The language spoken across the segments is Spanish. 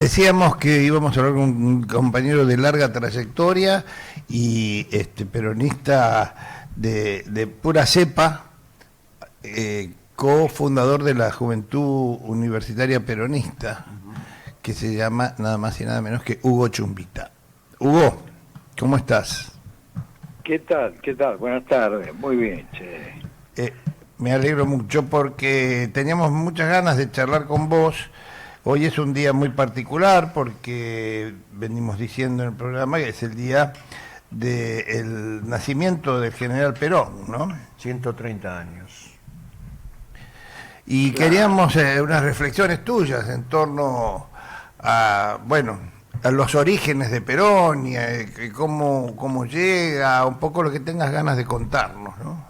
Decíamos que íbamos a hablar con un compañero de larga trayectoria y peronista de pura cepa, cofundador de la Juventud Universitaria Peronista, que se llama nada más y nada menos que Hugo Chumbita. Hugo, ¿cómo estás? ¿Qué tal? ¿Qué tal? Buenas tardes. Muy bien, che. Me alegro mucho porque teníamos muchas ganas de charlar con vos. Hoy es un día muy particular porque venimos diciendo en el programa que es el día del nacimiento del general Perón, ¿no? 130 años. Y queríamos unas reflexiones tuyas en torno a, bueno, a los orígenes de Perón y cómo llega, un poco lo que tengas ganas de contarnos, ¿no?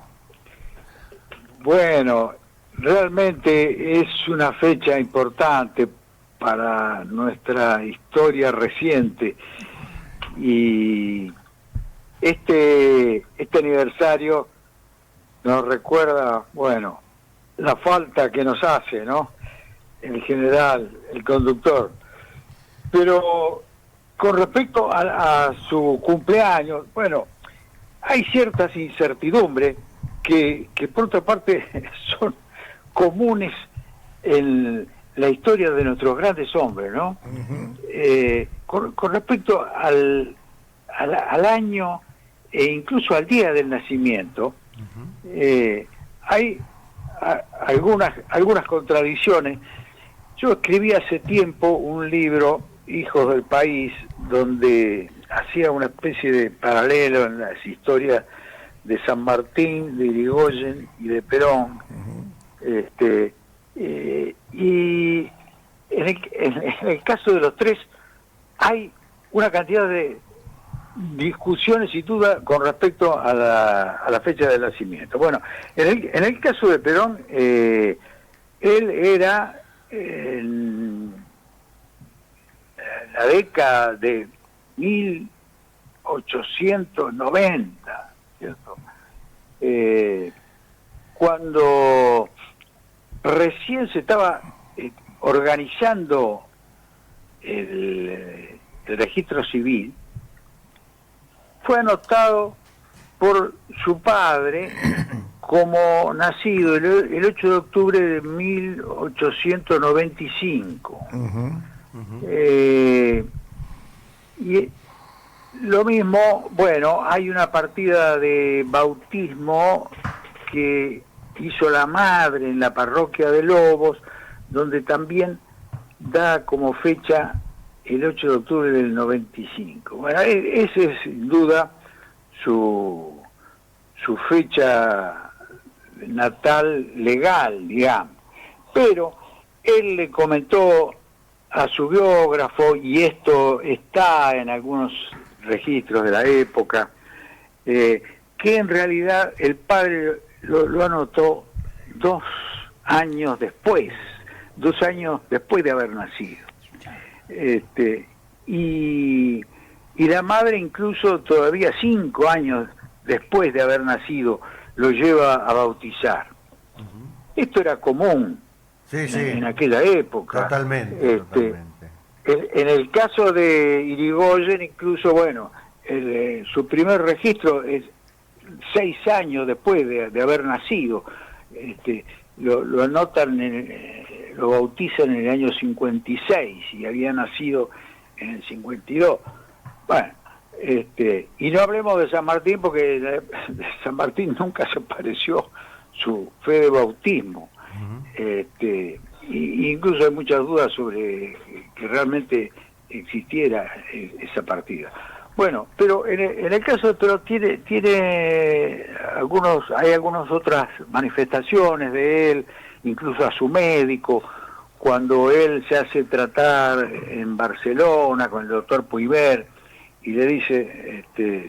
Bueno, realmente es una fecha importante para nuestra historia reciente y este aniversario nos recuerda, bueno, la falta que nos hace, ¿no? El general, el conductor. Pero con respecto a su cumpleaños, bueno, hay ciertas incertidumbres que por otra parte son comunes en la historia de nuestros grandes hombres, ¿no? Con respecto al año e incluso al día del nacimiento, hay algunas contradicciones. Yo escribí hace tiempo un libro, Hijos del País, donde hacía una especie de paralelo en las historias de San Martín, de Irigoyen y de Perón. Y en el caso de los tres hay una cantidad de discusiones y dudas con respecto a la fecha del nacimiento. Bueno, en el caso de Perón, él era en la década de 1890, ¿cierto? Cuando recién se estaba organizando el registro civil, fue anotado por su padre como nacido el 8 de octubre de 1895. Y lo mismo, bueno, hay una partida de bautismo que hizo la madre en la parroquia de Lobos, donde también da como fecha el 8 de octubre del 95. Bueno, ese es sin duda su fecha natal legal, digamos. Pero él le comentó a su biógrafo, y esto está en algunos registros de la época, que en realidad el padre lo anotó 2 años después de haber nacido. Y la madre incluso todavía 5 años después de haber nacido lo lleva a bautizar. Esto era común en aquella época. Totalmente. En el caso de Irigoyen, incluso, bueno, su primer registro es 6 años después de haber nacido. Lo anotan, lo bautizan en el año 56 y había nacido en el 52. Bueno, y no hablemos de San Martín, porque de San Martín nunca se apareció su fe de bautismo. Y incluso hay muchas dudas sobre que realmente existiera esa partida. Bueno, pero en el caso de Perón hay algunas otras manifestaciones de él, incluso a su médico, cuando él se hace tratar en Barcelona con el doctor Puibert, y le dice,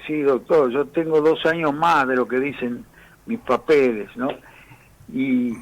sí, doctor, yo tengo 2 años más de lo que dicen mis papeles, ¿no? Y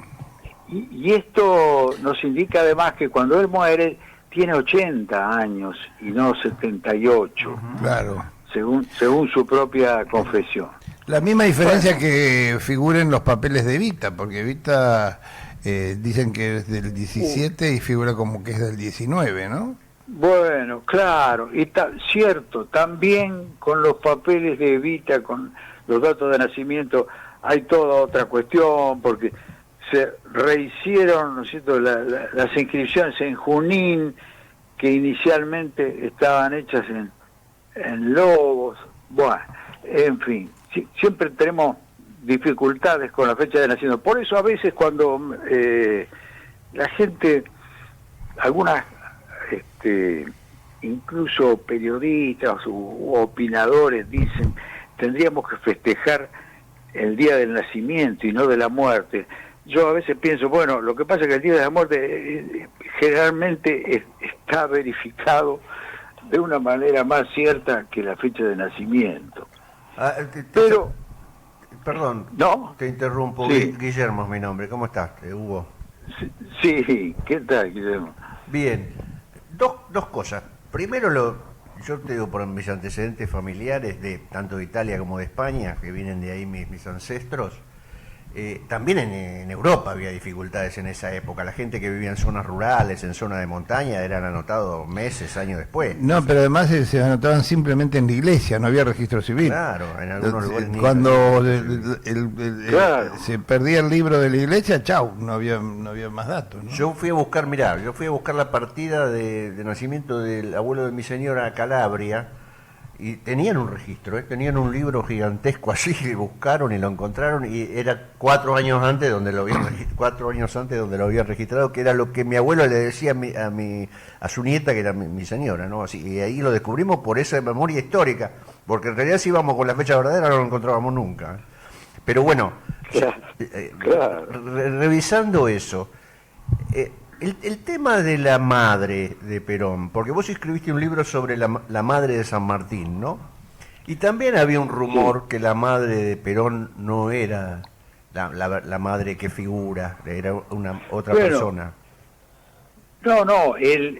esto nos indica además que cuando él muere tiene 80 años y no 78, Claro. según su propia confesión. La misma diferencia que figura en los papeles de Evita, porque Evita dicen que es del 17 y figura como que es del 19, ¿no? Bueno, claro, y cierto, también con los papeles de Evita, con los datos de nacimiento, hay toda otra cuestión, porque se rehicieron, ¿no es cierto?, las inscripciones en Junín, que inicialmente estaban hechas en Lobos. Bueno, en fin, siempre tenemos dificultades con la fecha de nacimiento. Por eso a veces cuando la gente, algunas incluso periodistas u opinadores dicen tendríamos que festejar el día del nacimiento y no de la muerte. Yo a veces pienso, bueno, lo que pasa es que el día de la muerte generalmente está verificado de una manera más cierta que la fecha de nacimiento. Pero, perdón, ¿no? te interrumpo. Sí. Guillermo es mi nombre. ¿Cómo estás, Hugo? Sí, ¿qué tal, Guillermo? Bien. Dos cosas. Primero, yo te digo por mis antecedentes familiares, de tanto de Italia como de España, que vienen de ahí mis ancestros. También en Europa había dificultades en esa época. La gente que vivía en zonas rurales, en zonas de montaña, eran anotados meses, años después. No, pero además se anotaban simplemente en la iglesia, no había registro civil. Claro, en algunos lugares. Cuando Claro. se perdía el libro de la iglesia, chau, no había más datos, ¿no? Yo fui a buscar la partida de nacimiento del abuelo de mi señora a Calabria, y tenían un registro, tenían un libro gigantesco así, que buscaron y lo encontraron, y era 4 años antes donde lo habían 4 años antes donde lo habían registrado, que era lo que mi abuelo le decía a su nieta, que era mi señora, ¿no? Así, y ahí lo descubrimos por esa memoria histórica, porque en realidad si íbamos con la fecha verdadera no lo encontrábamos nunca. Pero bueno, Claro. revisando eso, el tema de la madre de Perón, porque vos escribiste un libro sobre la madre de San Martín, ¿no? Y también había un rumor que la madre de Perón no era la madre que figura, era otra persona. No, el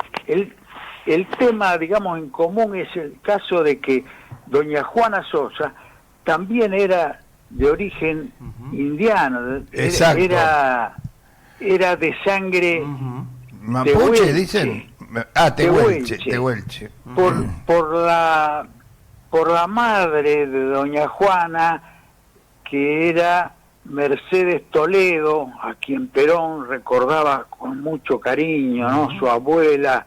tema, digamos, en común es el caso de que doña Juana Sosa también era de origen indiano, Exacto. era de sangre Mapuche, Tehuelche. dicen. Tehuelche. Por la madre de doña Juana, que era Mercedes Toledo, a quien Perón recordaba con mucho cariño, ¿no? Su abuela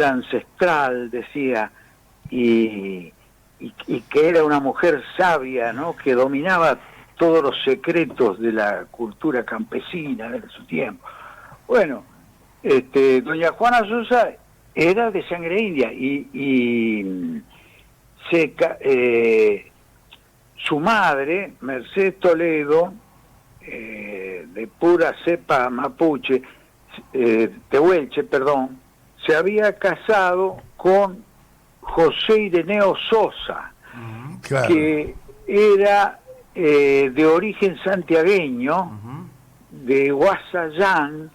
ancestral, decía, y que era una mujer sabia, ¿no? Que dominaba todos los secretos de la cultura campesina de su tiempo. Bueno, doña Juana Sosa era de sangre india y su madre, Mercedes Toledo, de pura cepa mapuche, tehuelche, perdón, se había casado con José Ireneo Sosa, Claro. que era de origen santiagueño, de Guasayán,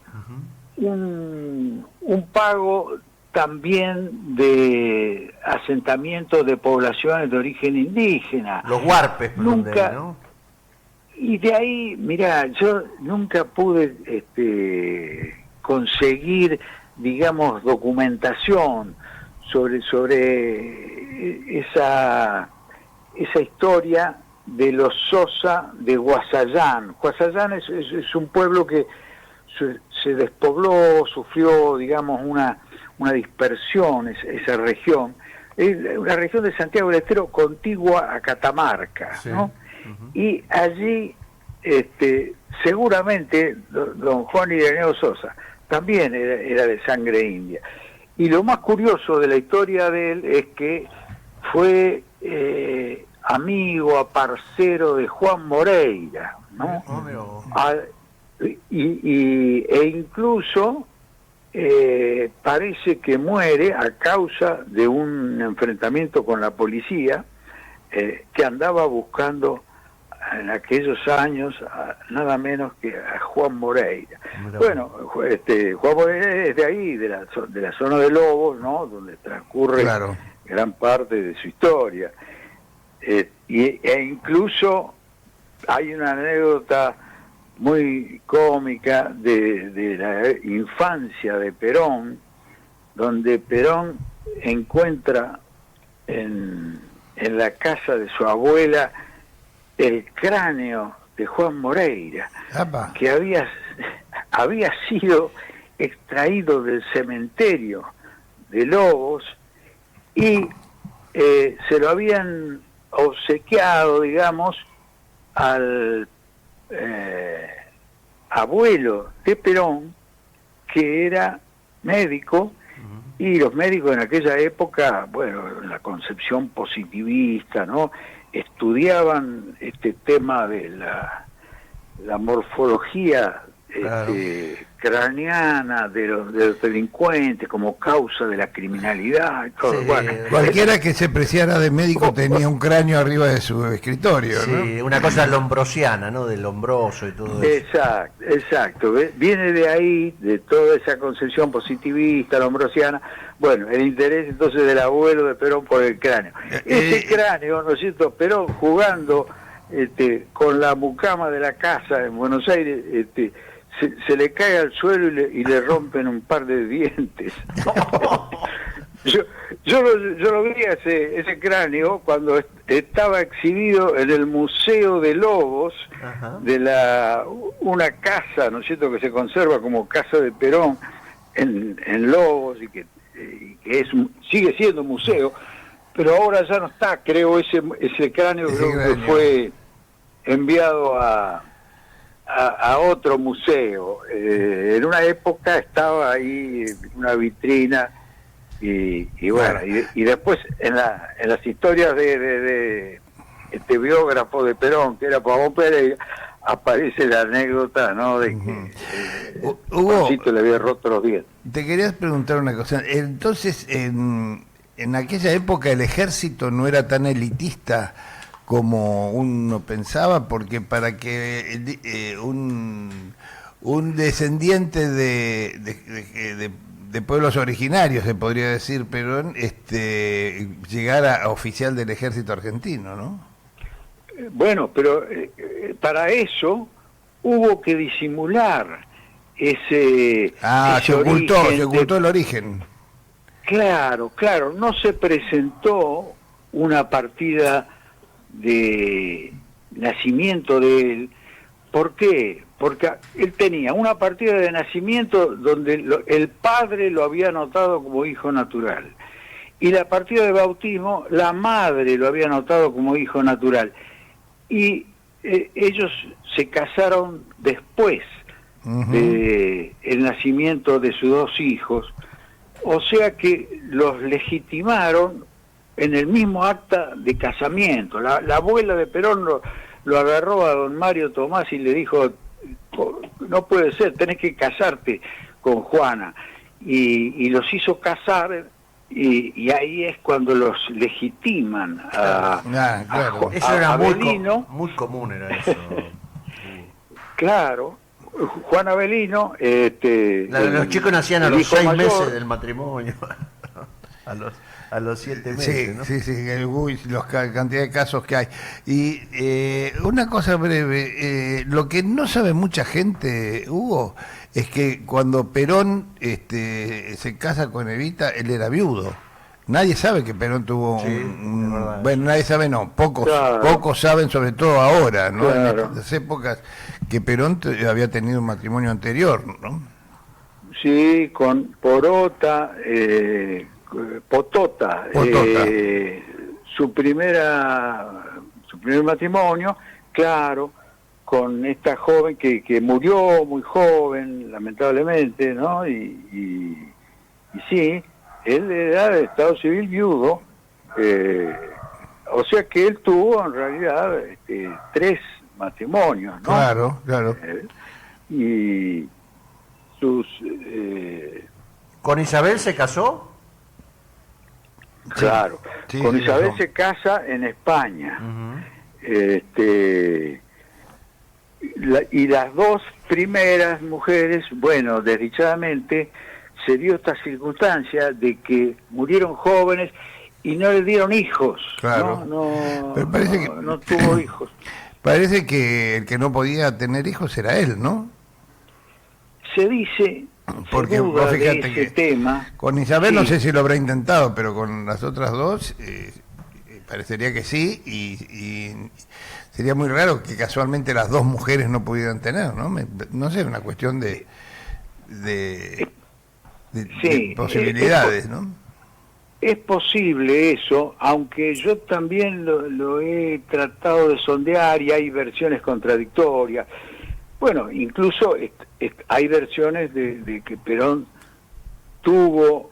un pago también de asentamiento de poblaciones de origen indígena. Los huarpes, Nunca, ¿no? y de ahí, mira, yo nunca pude conseguir, digamos, documentación sobre esa historia de los Sosa de Guasayán. Guasayán es un pueblo que se despobló, sufrió, digamos, una dispersión, esa región. Es una región de Santiago del Estero contigua a Catamarca, Sí. ¿no? Y allí, seguramente, don Juan Ireneo Sosa también era de sangre india. Y lo más curioso de la historia de él es que fue amigo, parcero de Juan Moreira, ¿no? E incluso parece que muere a causa de un enfrentamiento con la policía, que andaba buscando en aquellos años nada menos que a Juan Moreira. Bueno, Juan Moreira es de ahí, de la zona de Lobos, ¿no? Donde transcurre Claro. gran parte de su historia. E incluso hay una anécdota muy cómica de la infancia de Perón, donde Perón encuentra en la casa de su abuela el cráneo de Juan Moreira, Apa. que había sido extraído del cementerio de Lobos y se lo habían obsequiado, digamos, al abuelo de Perón, que era médico, y los médicos en aquella época, bueno, la concepción positivista, ¿no? Estudiaban este tema de la morfología Claro. craneana de los delincuentes como causa de la criminalidad y todo. Sí, Bueno, Cualquiera que se preciara de médico tenía un cráneo arriba de su escritorio, ¿no? Sí, una cosa lombrosiana, ¿no? Del lombroso y todo eso. exacto. Viene de ahí, de toda esa concepción positivista, lombrosiana, bueno, el interés entonces del abuelo de Perón por el cráneo. Ese cráneo, ¿no es cierto? Perón jugando con la mucama de la casa en Buenos Aires, se le cae al suelo y le rompen un par de dientes. Yo lo vi ese cráneo cuando estaba exhibido en el Museo de Lobos, Ajá. de una casa, ¿no es cierto?, que se conserva como casa de Perón en Lobos y que sigue siendo museo, pero ahora ya no está, creo, ese cráneo, creo que fue enviado a otro museo. En una época estaba ahí en una vitrina y bueno, y después en las historias de este biógrafo de Perón, que era Pavón Pérez, aparece la anécdota, ¿no?, de que Hugo, Juancito le había roto los dientes. te quería preguntar una cosa. Entonces, en aquella época el ejército no era tan elitista como uno pensaba, porque para que un descendiente de pueblos originarios, se podría decir, Perón, llegara a oficial del ejército argentino, ¿no? Bueno, pero para eso hubo que disimular ese Se origen ocultó el origen. Claro, no se presentó una partida de nacimiento de él. ¿Por qué? Porque él tenía una partida de nacimiento donde el padre lo había anotado como hijo natural, y la partida de bautismo la madre lo había anotado como hijo natural, y ellos se casaron después de el nacimiento de sus dos hijos, o sea que los legitimaron en el mismo acta de casamiento. La abuela de Perón lo agarró a don Mario Tomás y le dijo: no puede ser, tenés que casarte con Juana, y los hizo casar, y ahí es cuando los legitiman claro. Eso era Avelino. muy común, era eso. Claro, Juan Avelino, Los chicos nacían a el los hijo 6 mayor. meses del matrimonio, a los 7 meses, ¿no? Sí, cantidad de casos que hay. Y una cosa breve, lo que no sabe mucha gente, Hugo, es que cuando Perón se casa con Evita, él era viudo. Nadie sabe que Perón tuvo Sí, es verdad. bueno, nadie sabe, no, pocos saben, sobre todo ahora, ¿no? Claro. En estas épocas, que Perón había tenido un matrimonio anterior, ¿no? Sí, con Potota, su primer matrimonio, claro, con esta joven que murió muy joven, lamentablemente, ¿no? Y sí, él era de estado civil viudo, o sea que él tuvo en realidad 3 matrimonios, ¿no? Claro. Y sus... ¿Con Isabel se casó? Claro, Sí, con sí, Isabel no. se casa en España. Y las 2 primeras mujeres, bueno, desdichadamente, se dio esta circunstancia de que murieron jóvenes y no le dieron hijos. Claro. Pero parece que- no tuvo hijos. Parece que el que no podía tener hijos era él, ¿no? Se dice Porque se duda vos fíjate de ese que tema. con Isabel no Sí. sé si lo habrá intentado, pero con las otras dos parecería que sí, y sería muy raro que casualmente las dos mujeres no pudieran tener, ¿no? No sé, una cuestión de, Sí, de posibilidades, ¿no? Es posible eso, aunque yo también lo he tratado de sondear y hay versiones contradictorias. Bueno, incluso hay versiones de que Perón tuvo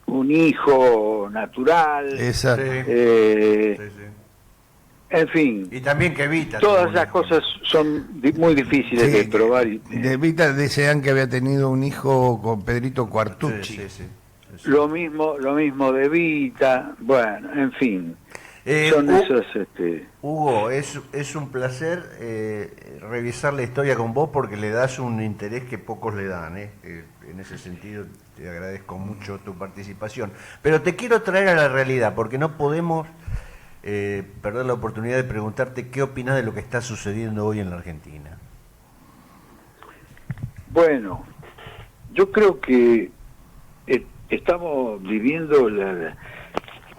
un hijo natural, Esa, eh, Sí, sí. en fin, Y también que Evita. todas tuvo un esas hijo. cosas son muy difíciles de sí, probar. de Vita desean que había tenido un hijo con Pedrito Cuartucci. Sí, sí, sí. Sí. Lo mismo de Vita, bueno, en fin, son Hu- esos, Hugo, es un placer revisar la historia con vos porque le das un interés que pocos le dan. En ese sentido te agradezco mucho tu participación. Pero te quiero traer a la realidad porque no podemos perder la oportunidad de preguntarte qué opinas de lo que está sucediendo hoy en la Argentina. Bueno, yo creo que estamos viviendo la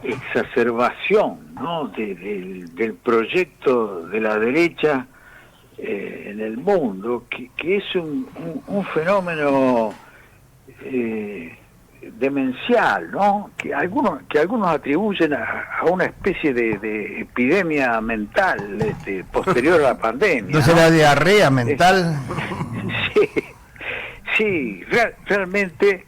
exacerbación, ¿no?, del proyecto de la derecha en el mundo, que es un fenómeno demencial, ¿no?, que algunos atribuyen a una especie de epidemia mental posterior a la pandemia. ¿No será diarrea mental? Sí, sí, realmente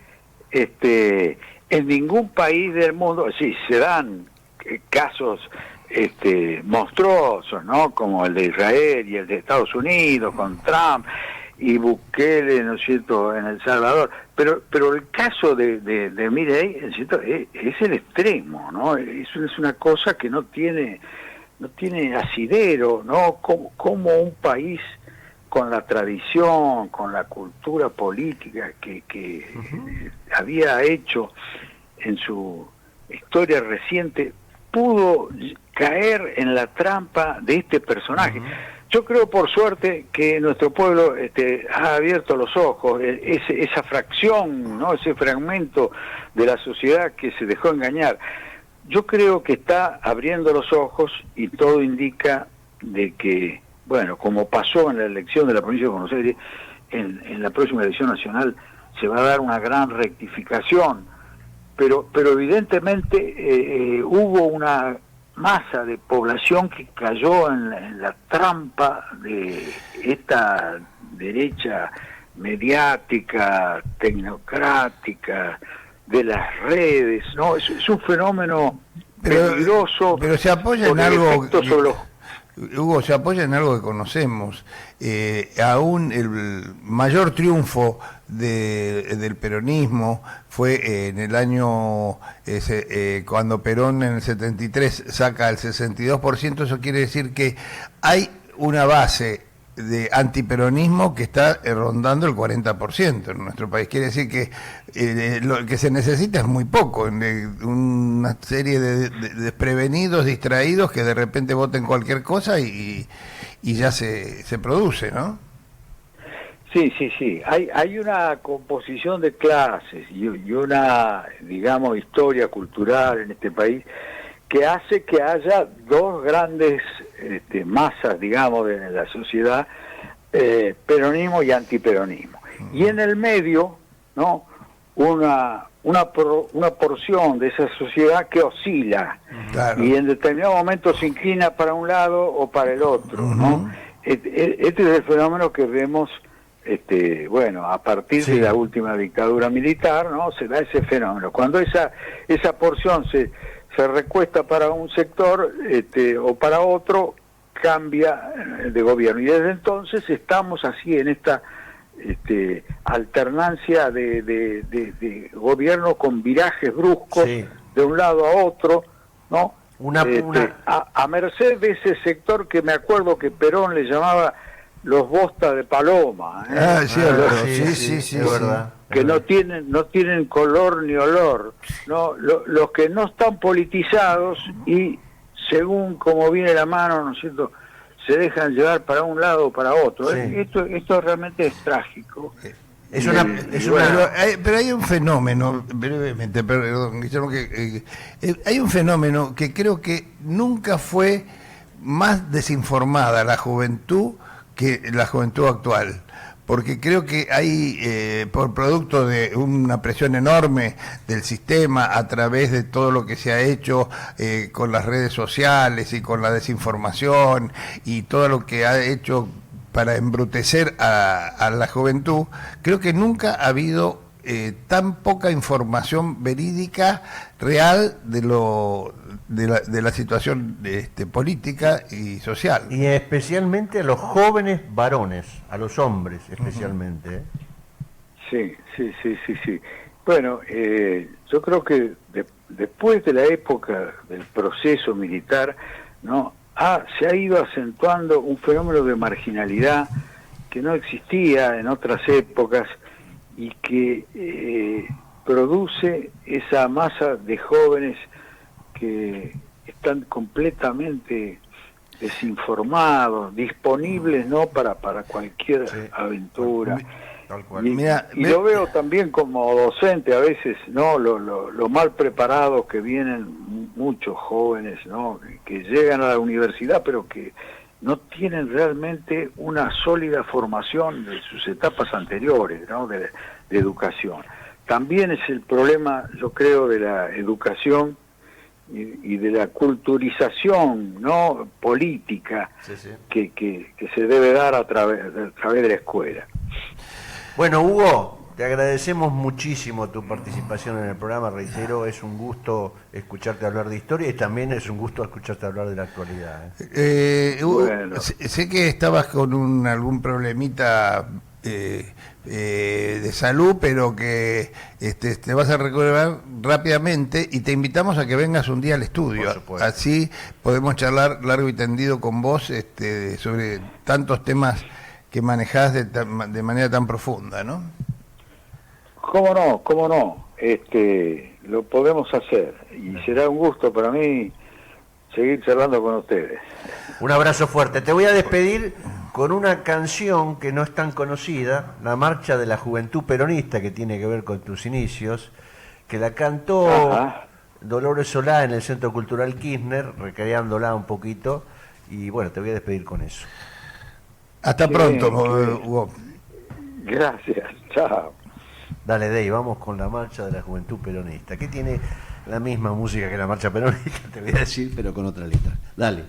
en ningún país del mundo, sí, se dan casos monstruosos, ¿no?, como el de Israel y el de Estados Unidos con Trump y Bukele, ¿no es cierto?, en El Salvador, pero el caso de Milei, ¿no es cierto?, es el extremo, ¿no? Eso es una cosa que no tiene asidero, ¿no? Como un país con la tradición, con la cultura política que había hecho en su historia reciente, pudo caer en la trampa de este personaje. Yo creo, por suerte, que nuestro pueblo ha abierto los ojos, esa fracción, ¿no?, ese fragmento de la sociedad que se dejó engañar. Yo creo que está abriendo los ojos y todo indica de que, bueno, como pasó en la elección de la provincia de Buenos Aires, en la próxima elección nacional se va a dar una gran rectificación, pero evidentemente hubo una masa de población que cayó en la trampa de esta derecha mediática, tecnocrática, de las redes, ¿no? Es un fenómeno peligroso, pero se apoya por en el algo efecto sobre los... Hugo, se apoya en algo que conocemos. Aún el mayor triunfo del peronismo fue en el año, cuando Perón en el 73 saca el 62%, eso quiere decir que hay una base de antiperonismo que está rondando el 40% en nuestro país. Quiere decir que lo que se necesita es muy poco, una serie de desprevenidos, distraídos, que de repente voten cualquier cosa y ya se produce, ¿no? Sí, sí, sí. Hay una composición de clases y una, digamos, historia cultural en este país que hace que haya dos grandes masas, digamos, de la sociedad, peronismo y antiperonismo. Y en el medio, ¿no?, una porción de esa sociedad que oscila, Claro. y en determinado momento se inclina para un lado o para el otro, ¿no? Este es el fenómeno que vemos, bueno, a partir de la última dictadura militar, ¿no?, se da ese fenómeno. Cuando esa porción se recuesta para un sector o para otro, cambia de gobierno. Y desde entonces estamos así en esta alternancia de gobierno con virajes bruscos de un lado a otro, ¿no? A merced de ese sector que me acuerdo que Perón le llamaba los bosta de paloma, ¿eh? Ah, es cierto, sí, es verdad. Que no tienen color ni olor, no, los que no están politizados y según como viene la mano, ¿no es cierto?, se dejan llevar para un lado o para otro. Sí. Esto realmente es trágico. Pero hay un fenómeno, brevemente, perdón, Guillermo, hay un fenómeno que creo que nunca fue más desinformada la juventud que la juventud actual. Porque creo que hay, por producto de una presión enorme del sistema a través de todo lo que se ha hecho con las redes sociales y con la desinformación y todo lo que ha hecho para embrutecer a la juventud, creo que nunca ha habido tan poca información verídica, real, de la situación política y social. Y especialmente a los jóvenes varones, a los hombres especialmente. Sí. Bueno, yo creo que después de la época del proceso militar, ¿no? Se ha ido acentuando un fenómeno de marginalidad que no existía en otras épocas y que produce esa masa de jóvenes que están completamente desinformados, disponibles, ¿no?, para cualquier aventura. Tal cual. Y lo veo también como docente a veces, ¿no?, lo mal preparados que vienen muchos jóvenes, ¿no?, que llegan a la universidad pero que no tienen realmente una sólida formación de sus etapas anteriores, ¿no?, de educación. También es el problema, yo creo, de la educación y de la culturización, ¿no?, política, que se debe dar a través de la escuela. Bueno, Hugo, te agradecemos muchísimo tu participación en el programa. Reitero, es un gusto escucharte hablar de historia y también es un gusto escucharte hablar de la actualidad. Hugo, Bueno. sé que estabas con algún problemita de salud, pero que te vas a recuperar rápidamente y te invitamos a que vengas un día al estudio. Así podemos charlar largo y tendido con vos sobre tantos temas que manejás de manera tan profunda, ¿no? ¿Cómo no? Lo podemos hacer y será un gusto para mí seguir charlando con ustedes. Un abrazo fuerte. Te voy a despedir con una canción que no es tan conocida, La Marcha de la Juventud Peronista, que tiene que ver con tus inicios, que la cantó Dolores Solá en el Centro Cultural Kirchner, recreándola un poquito, y bueno, te voy a despedir con eso. Hasta pronto, Hugo. Gracias, chao. Dale, Dey, vamos con La Marcha de la Juventud Peronista, que tiene la misma música que la Marcha Peronista, te voy a decir, pero con otra letra. Dale.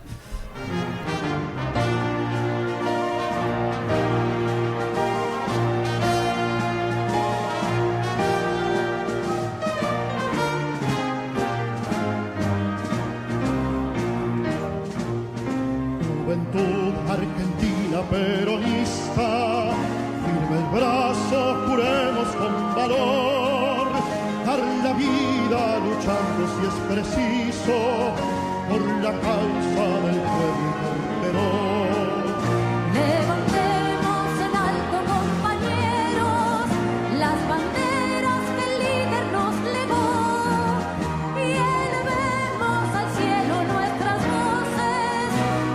Juventud argentina peronista, firme el brazo, juremos con valor, dar la vida luchando si es preciso, por la causa del pueblo y del Perón. Levantemos en alto, compañeros, las banderas que el líder nos legó y elevemos al cielo nuestras voces,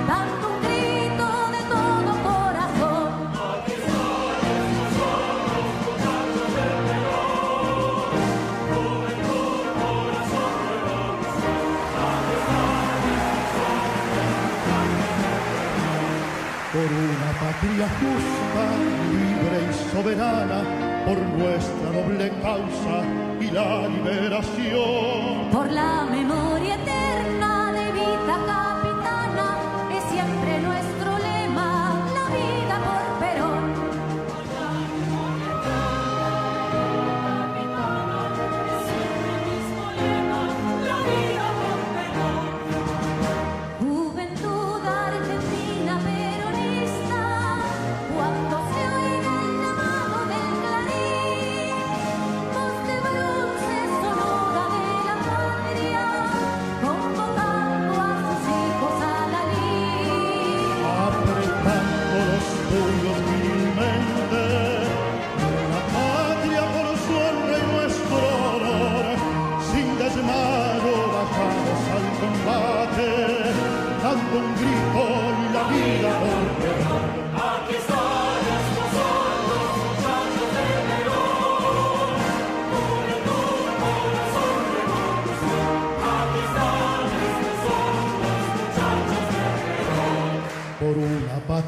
dando un grito de todo corazón. Aquí somos nosotros, muchachos del Perón, juventud, corazón, revolución. Por una patria justa, libre y soberana, por nuestra noble causa y la liberación. Por la memoria eterna de Evita Capitana, es siempre nuestro lema, la vida por Perón. Por la memoria eterna de Evita Capitana, es siempre nuestro lema, la vida por Perón. Juventud argentina peronista, cuando se oiga el llamado del clarín, voz de bronce sonora de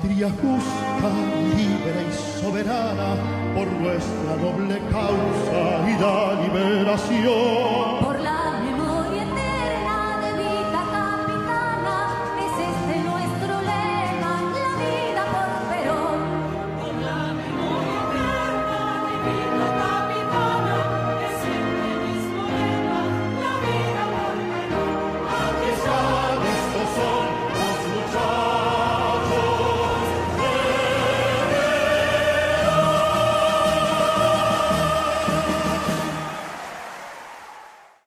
patria justa, libre y soberana, por nuestra noble causa y la liberación. Por